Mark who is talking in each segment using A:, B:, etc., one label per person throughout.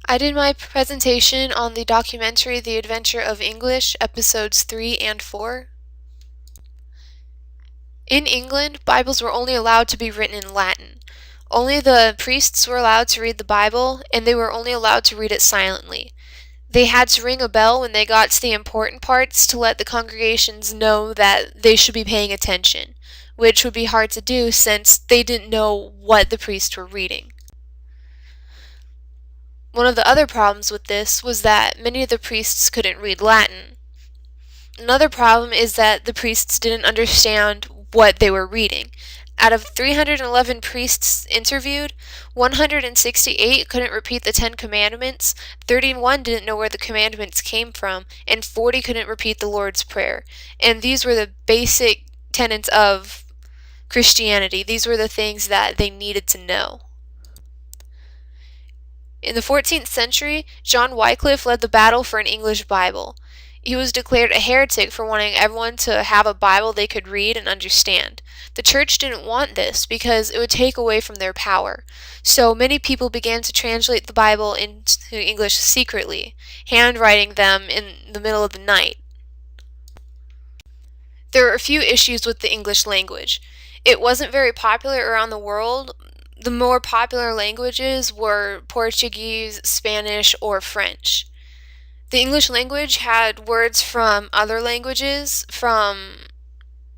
A: I did my presentation on the documentary The Adventure of English, episodes 3 and 4. In England, Bibles were only allowed to be written in Latin. Only the priests were allowed to read the Bible, and they were only allowed to read it silently. They had to ring a bell when they got to the important parts to let the congregations know that they should be paying attention, which would be hard to do since they didn't know what the priests were reading. One of the other problems with this was that many of the priests couldn't read Latin. Another problem is that the priests didn't understand what they were reading. Out of 311 priests interviewed, 168 couldn't repeat the 10 Commandments, 31 didn't know where the commandments came from, and 40 couldn't repeat the Lord's Prayer. And these were the basic tenets of Christianity. These were the things that they needed to know. In the 14th century, John Wycliffe led the battle for an English Bible. He was declared a heretic for wanting everyone to have a Bible they could read and understand. The church didn't want this because it would take away from their power. So many people began to translate the Bible into English secretly, handwriting them in the middle of the night. There were a few issues with the English language. It wasn't very popular around the world. The more popular languages were Portuguese, Spanish, or French. The English language had words from other languages from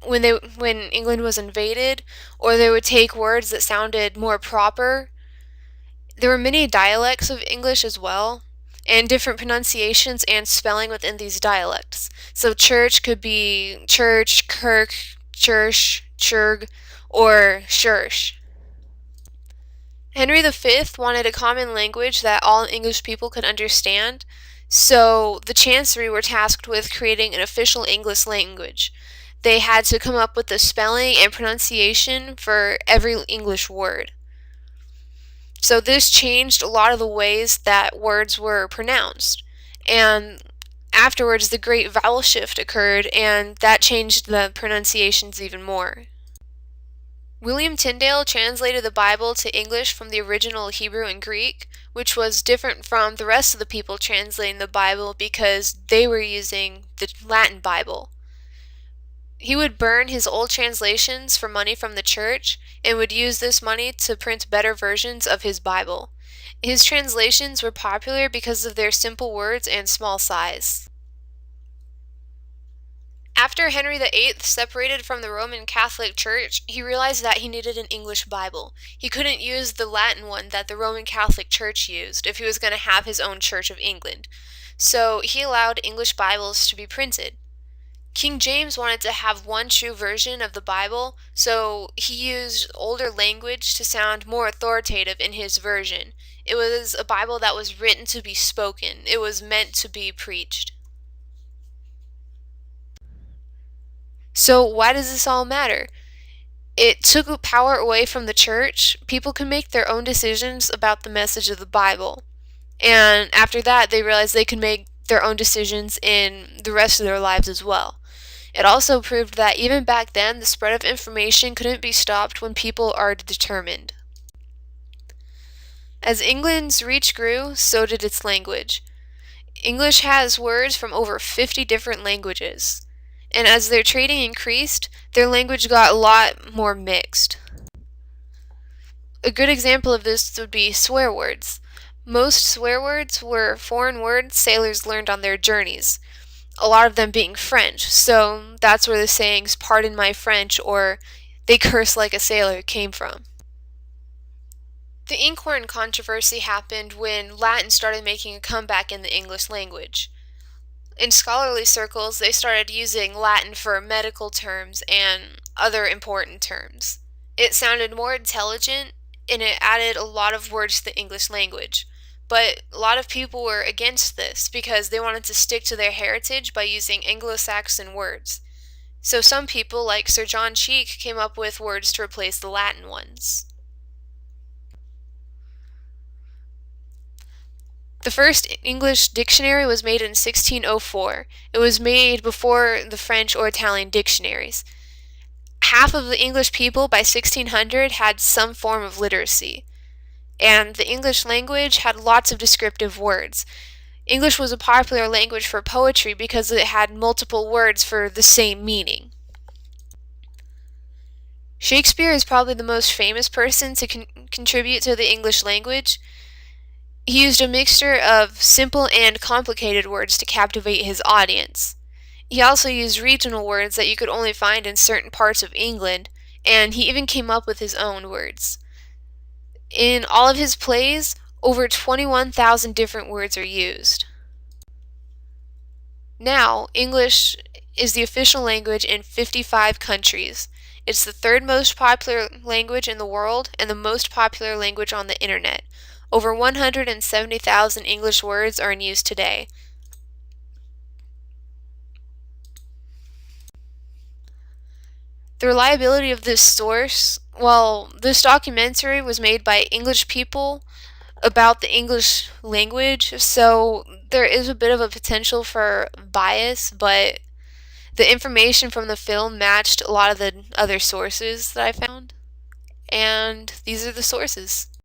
A: when England was invaded, or they would take words that sounded more proper. There were many dialects of English as well, and different pronunciations and spelling within these dialects. So church could be church, kirk, church, churg, or church. Henry V wanted a common language that all English people could understand, so the Chancery were tasked with creating an official English language. They had to come up with the spelling and pronunciation for every English word. So this changed a lot of the ways that words were pronounced. And afterwards, the great vowel shift occurred, and that changed the pronunciations even more. William Tyndale translated the Bible to English from the original Hebrew and Greek, which was different from the rest of the people translating the Bible because they were using the Latin Bible. He would burn his old translations for money from the church and would use this money to print better versions of his Bible. His translations were popular because of their simple words and small size. After Henry VIII separated from the Roman Catholic Church, he realized that he needed an English Bible. He couldn't use the Latin one that the Roman Catholic Church used if he was going to have his own Church of England. So he allowed English Bibles to be printed. King James wanted to have one true version of the Bible, so he used older language to sound more authoritative in his version. It was a Bible that was written to be spoken. It was meant to be preached. So why does this all matter? It took power away from the church. People could make their own decisions about the message of the Bible. And after that, they realized they could make their own decisions in the rest of their lives as well. It also proved that even back then, the spread of information couldn't be stopped when people are determined. As England's reach grew, so did its language. English has words from over 50 different languages. And as their trading increased, their language got a lot more mixed. A good example of this would be swear words. Most swear words were foreign words sailors learned on their journeys, a lot of them being French, so that's where the sayings, "pardon my French," or "they curse like a sailor" came from. The inkhorn controversy happened when Latin started making a comeback in the English language. In scholarly circles, they started using Latin for medical terms and other important terms. It sounded more intelligent, and it added a lot of words to the English language. But a lot of people were against this because they wanted to stick to their heritage by using Anglo-Saxon words. So some people, like Sir John Cheek, came up with words to replace the Latin ones. The first English dictionary was made in 1604. It was made before the French or Italian dictionaries. Half of the English people by 1600 had some form of literacy. and the English language had lots of descriptive words. English was a popular language for poetry because it had multiple words for the same meaning. Shakespeare is probably the most famous person to contribute to the English language. He used a mixture of simple and complicated words to captivate his audience. He also used regional words that you could only find in certain parts of England, and he even came up with his own words. In all of his plays, over 21,000 different words are used. Now, English is the official language in 55 countries. It's the third most popular language in the world and the most popular language on the internet. Over 170,000 English words are in use today. The reliability of this source, well, this documentary was made by English people about the English language, so there is a bit of a potential for bias, but the information from the film matched a lot of the other sources that I found, and these are the sources.